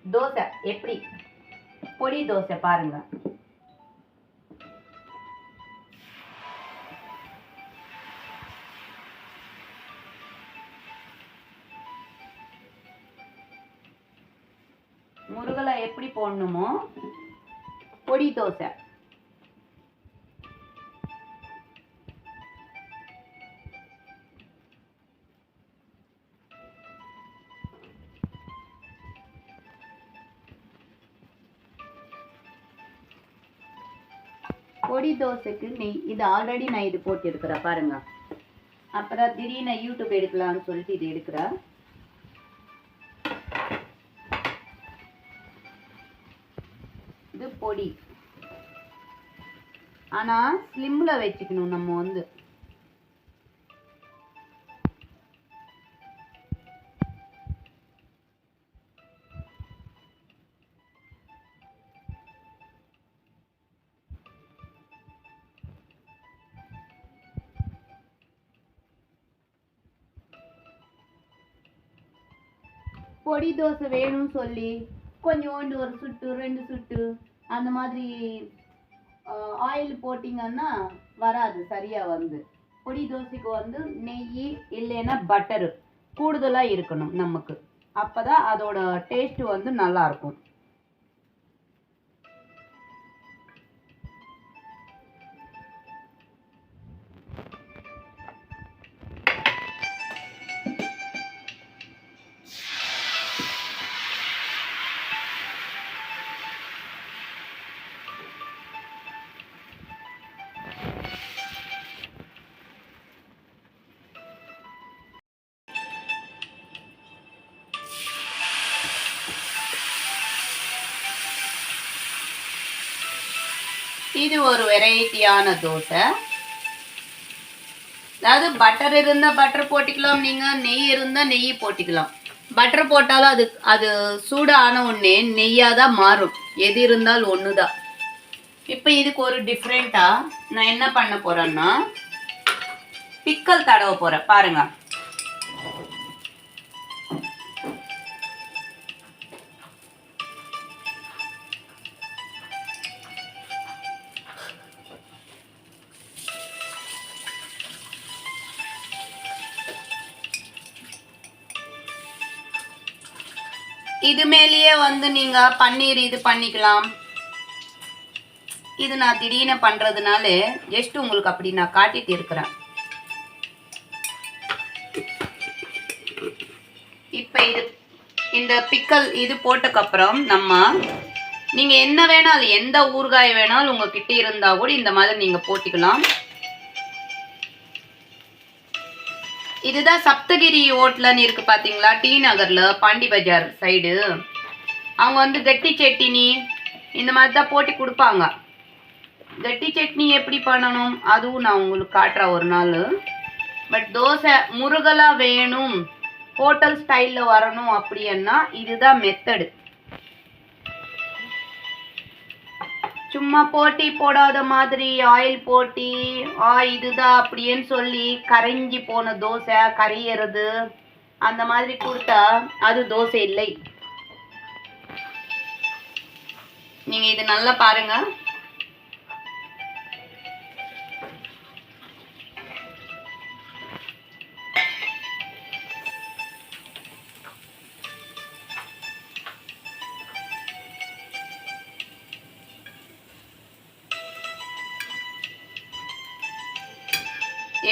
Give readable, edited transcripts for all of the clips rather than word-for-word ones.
தோசை எப்படி பொடி தோசை பாருங்க. முருகலை எப்படி போடணுமோ பொடி தோசை. பொடி தோசைக்கு நெய் இது ஆல்ரெடி நான் இது போட்டு எடுக்கிறேன் பாருங்க. அப்புறம் திடீர்னு யூடியூப் எடுக்கலாம்னு சொல்லிட்டு இது எடுக்கிறேன். இது பொடி, ஆனா ஸ்லிம்ல வச்சுக்கணும் நம்ம வந்து. பொடி தோசை வேணும்னு சொல்லி கொஞ்சோண்டு ஒரு சுட்டு 2 சுட்டு அந்த மாதிரி ஆயில் போட்டிங்கன்னா வராது சரியா. வந்து பொடி தோசைக்கு வந்து நெய் இல்லைன்னா பட்டரு கூடுதலாக இருக்கணும் நமக்கு. அப்பதான் அதோட டேஸ்ட் வந்து நல்லா இருக்கும். இது ஒரு வெரைட்டியான தோசை. அதாவது பட்டர் இருந்தால் பட்டர் போட்டிக்கலாம், நீங்கள் நெய் இருந்தால் நெய் போட்டிக்கலாம். பட்டர் போட்டாலும் அது சூடான உடனே நெய்யாக தான் மாறும். எது இருந்தாலும் ஒன்று தான். இப்போ இதுக்கு ஒரு டிஃப்ரெண்ட்டாக நான் என்ன பண்ண போகிறேன்னா பிக்கல் தடவ போகிறேன் பாருங்க. இது மேலேயே வந்து நீங்க பன்னீர் இது பண்ணிக்கலாம். இது நான் திடீர்னு பண்றதுனால ஜஸ்ட் உங்களுக்கு அப்படி நான் காட்டிட்டு இருக்கிறேன். இப்ப இந்த பிக்கல் இது போட்டக்கப்புறம் நம்ம நீங்க என்ன வேணாலும் எந்த ஊறுகாய் வேணாலும் உங்ககிட்ட இருந்தா கூட இந்த மாதிரி நீங்க போட்டிக்கலாம். இதுதான் சப்தகிரி ஹோட்டல்னு இருக்கு பாத்தீங்களா, டி நகர்ல பாண்டி பஜார் சைடு. அவங்க வந்து கட்டி சட்னி இந்த மாதிரி தான் போட்டி கொடுப்பாங்க. கட்டி சட்னி எப்படி பண்ணணும் அதுவும் நான் உங்களுக்கு காட்டுறேன் ஒரு நாள். பட் தோசை முருகலா வேணும், ஹோட்டல் ஸ்டைல்ல வரணும் அப்படின்னா இதுதான் மெத்தடு. சும்மா போட்டி போடாத மாதிரி ஆயில் போட்டி இதுதான் அப்படின்னு சொல்லி கரைஞ்சி போன தோசை கரையிறது அந்த மாதிரி கொடுத்தா அது தோசை இல்லை. நீங்க இது நல்லா பாருங்க.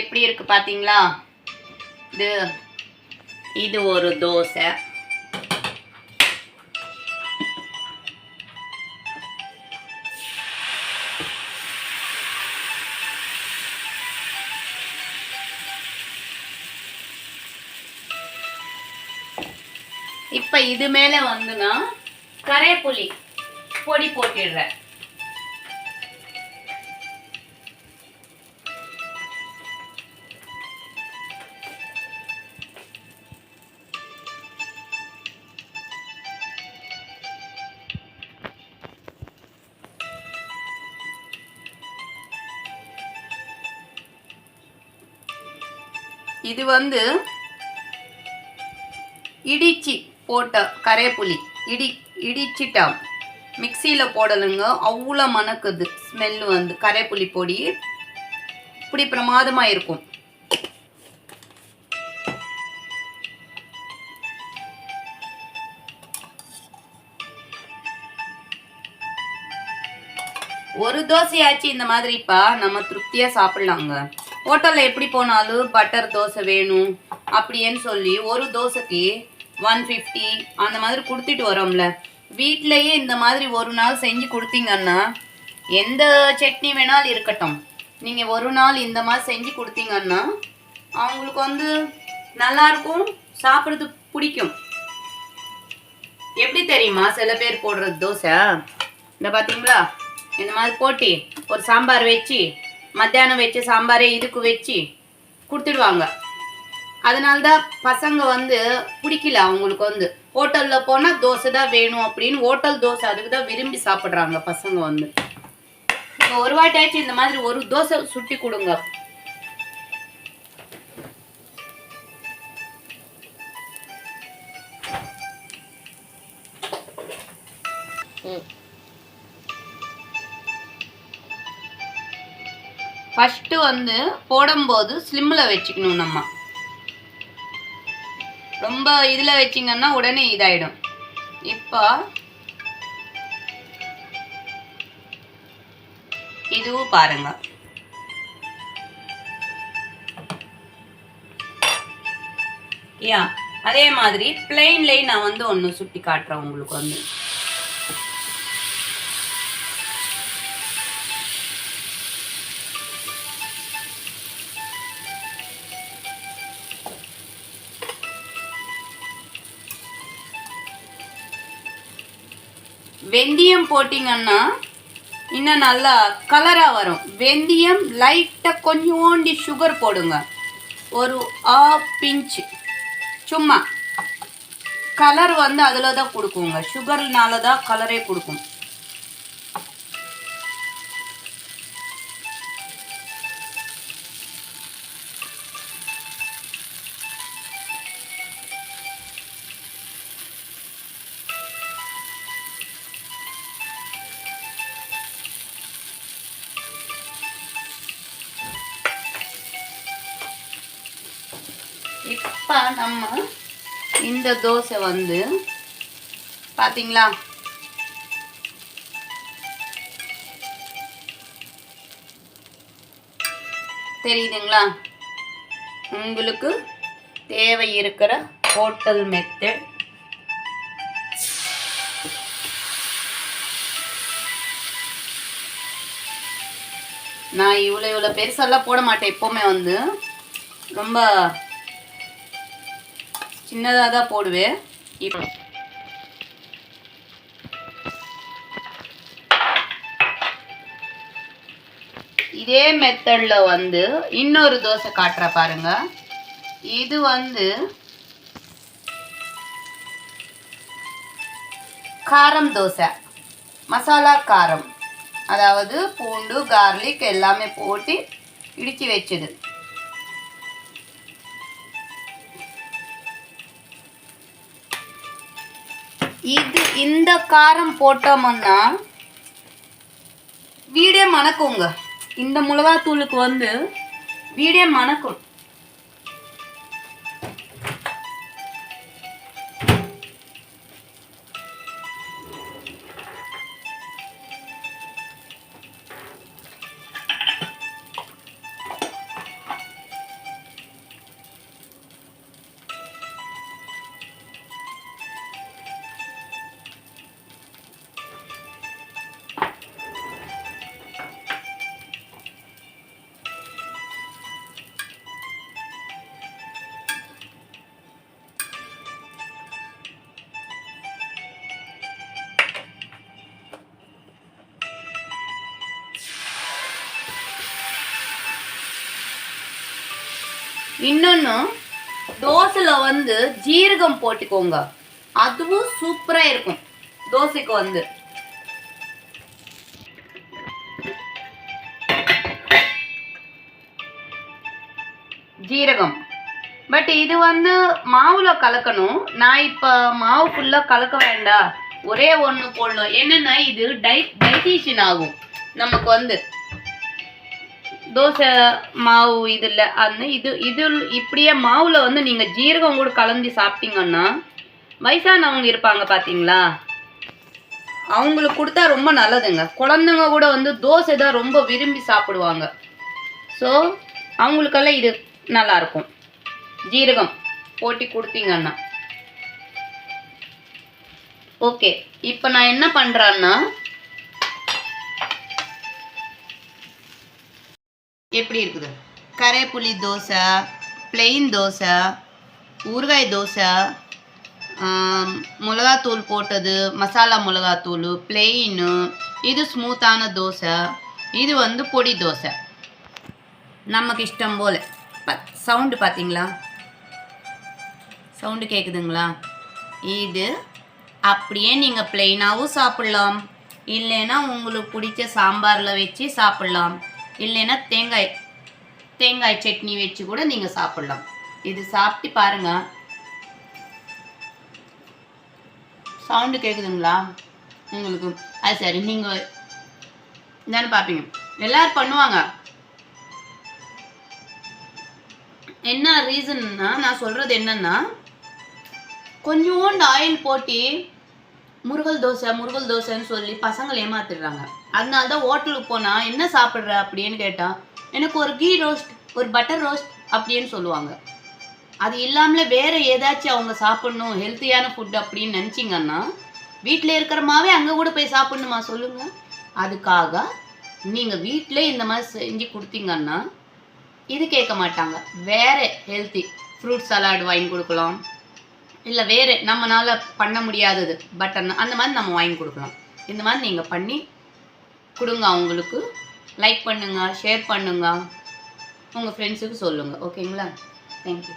எப்படி இருக்கு பாத்தீங்களா? இது ஒரு தோசை. இப்ப இது மேல வந்துனா கரேப்புளி பொடி போட்டுடுறேன். இது வந்து இடிச்சி போட்ட கரேப்புளி. இடி இடிச்சிட்டான், மிக்சியில் போடலுங்க. அவ்வளோ மணக்குது ஸ்மெல்லு வந்து. கரைப்புளி பொடி இப்படி பிரமாதமாக இருக்கும். ஒரு தோசையாச்சு இந்த மாதிரிப்பா நம்ம திருப்தியாக சாப்பிட்லாங்க. ஹோட்டலில் எப்படி போனாலும் பட்டர் தோசை வேணும் அப்படின்னு சொல்லி ஒரு தோசைக்கு 150 அந்த மாதிரி கொடுத்துட்டு வரோம்ல. வீட்டிலையே இந்த மாதிரி ஒரு நாள் செஞ்சு கொடுத்தீங்கன்னா, எந்த சட்னி வேணாலும் இருக்கட்டும், நீங்கள் ஒரு நாள் இந்த மாதிரி செஞ்சு கொடுத்தீங்கன்னா அவங்களுக்கு வந்து நல்லாயிருக்கும், சாப்பிட்றது பிடிக்கும். எப்படி தெரியுமா சில பேர் போடுறது தோசை? இந்த பார்த்தீங்களா, இந்த மாதிரி போட்டு ஒரு சாம்பார் வச்சு, மத்தியானம் வச்சு சாம்பாரே இதுக்கு வச்சு கொடுத்துடுவாங்க. அதனால்தான் பசங்க வந்து பிடிக்கல அவங்களுக்கு வந்து. ஹோட்டலில் போனால் தோசை தான் வேணும் அப்படின்னு ஹோட்டல் தோசை அதுக்கு தான் விரும்பி சாப்பிட்றாங்க பசங்க வந்து. நீங்கள் ஒரு வாட்டியாச்சும் இந்த மாதிரி ஒரு தோசை சுட்டி கொடுங்க. ஃபஸ்ட்டு வந்து போடும்போது ஸ்லிம்மில் வச்சுக்கணும். நம்ம ரொம்ப இதில் வச்சிங்கன்னா உடனே இதாயிடும். இப்போ இதுவும் பாருங்க, அதே மாதிரி பிளெயின்லேயே நான் வந்து ஒன்று சுட்டி காட்டுறேன் உங்களுக்கு வந்து. வெந்தயம் போட்டிங்கன்னா இன்னும் நல்லா கலராக வரும். வெந்தயம் லைட்டாக கொஞ்சோண்டி சுகர் போடுங்க, ஒரு 1/2 பிஞ்ச். சும்மா கலர் வந்து அதில் தான் கொடுக்குங்க, சுகர்னால தான் கலரே கொடுக்கும். இப்போ நம்ம இந்த தோசை வந்து பார்த்தீங்களா, தெரியுதுங்களா? உங்களுக்கு தேவை இருக்கிற ஹோட்டல் மெத்தட். நான் இவ்வளோ பெருசெல்லாம் போட மாட்டேன் எப்போவுமே வந்து, ரொம்ப சின்னதாக தான் போடுவேன். இப்போ இதே மெத்தடில் வந்து இன்னொரு தோசை காட்டுற பாருங்க. இது வந்து காரம் தோசை, மசாலா காரம், அதாவது பூண்டு கார்லிக் எல்லாமே போட்டு இடித்து வச்சது. இது இந்த காரம் போட்டோம்னா வீடே மணக்குங்க. இந்த மிளகாத்தூளுக்கு வந்து வீடே மணக்கும். இன்னொன்று, தோசையில் வந்து ஜீரகம் போட்டுக்கோங்க, அதுவும் சூப்பராக இருக்கும் தோசைக்கு வந்து. ஜீரகம் பட் இது வந்து மாவுல கலக்கணும். நான் இப்போ மாவு ஃபுல்லாக கலக்க வேண்டாம், ஒரே ஒன்று போடணும். என்னென்னா இது டைஜஷன் ஆகும் நமக்கு வந்து தோசை மாவு இதில் அந்த இது இப்படியே மாவில் வந்து நீங்கள் ஜீரகம் கூட கலந்து சாப்பிட்டீங்கன்னா வயசானவங்க இருப்பாங்க பார்த்தீங்களா, அவங்களுக்கு கொடுத்தா ரொம்ப நல்லதுங்க. குழந்தைங்க கூட வந்து தோசை தான் ரொம்ப விரும்பி சாப்பிடுவாங்க. ஸோ அவங்களுக்கெல்லாம் இது நல்லாயிருக்கும், ஜீரகம் போட்டு கொடுத்தீங்கன்னா. ஓகே, இப்போ நான் என்ன பண்ணுறேன்னா, எப்படி இருக்குது கரைப்புளி தோசை, பிளெயின் தோசை, ஊறுகாய் தோசை, மிளகாத்தூள் போட்டது, மசாலா மிளகாத்தூள், பிளெயின்னு, இது ஸ்மூத்தான தோசை, இது வந்து பொடி தோசை. நமக்கு இஷ்டம் போல். சவுண்டு பார்த்தீங்களா, சவுண்டு கேட்குதுங்களா? இது அப்படியே நீங்கள் பிளெயினாகவும் சாப்பிட்லாம், இல்லைன்னா உங்களுக்கு பிடிச்ச சாம்பாரில் வச்சு சாப்பிட்லாம், இல்லைன்னா தேங்காய் சட்னி வச்சு கூட நீங்கள் சாப்பிட்லாம். இது சாப்பிட்டு பாருங்கள். சவுண்டு கேட்குதுங்களா உங்களுக்கு? அது சரி, நீங்கள் தானே பார்ப்பீங்க, எல்லோரும் பண்ணுவாங்க. என்ன ரீசன்னா, நான் சொல்கிறது என்னென்னா, கொஞ்சோண்டு ஆயில் போட்டு முருகல் தோசைன்னு சொல்லி பசங்களை ஏமாத்திடுறாங்க. அதனால தான் ஹோட்டலுக்கு போனால் என்ன சாப்பிட்ற அப்படின்னு கேட்டால், எனக்கு ஒரு கீ ரோஸ்ட், ஒரு பட்டர் ரோஸ்ட் அப்படின்னு சொல்லுவாங்க. அது இல்லாமலே வேறு ஏதாச்சும் அவங்க சாப்பிட்ணும், ஹெல்த்தியான ஃபுட் அப்படின்னு நினச்சிங்கன்னா, வீட்டில் இருக்கிறமாவே அங்கே கூட போய் சாப்பிட்ணுமா சொல்லுங்கள்? அதுக்காக நீங்கள் வீட்டிலே இந்த மாதிரி செஞ்சு கொடுத்தீங்கன்னா இது கேட்க மாட்டாங்க. வேறு ஹெல்த்தி ஃப்ரூட் சலாட் வாங்கி கொடுக்கலாம், இல்லை வேறு நம்மளால் பண்ண முடியாதது பட்டர் அந்த மாதிரி நம்ம வாங்கி கொடுக்கலாம். இந்த மாதிரி நீங்கள் பண்ணி கொடுங்க அவங்களுக்கு. லைக் பண்ணுங்கள், ஷேர் பண்ணுங்கள், உங்கள் ஃப்ரெண்ட்ஸுக்கு சொல்லுங்கள். ஓகேங்களா? தேங்க்யூ.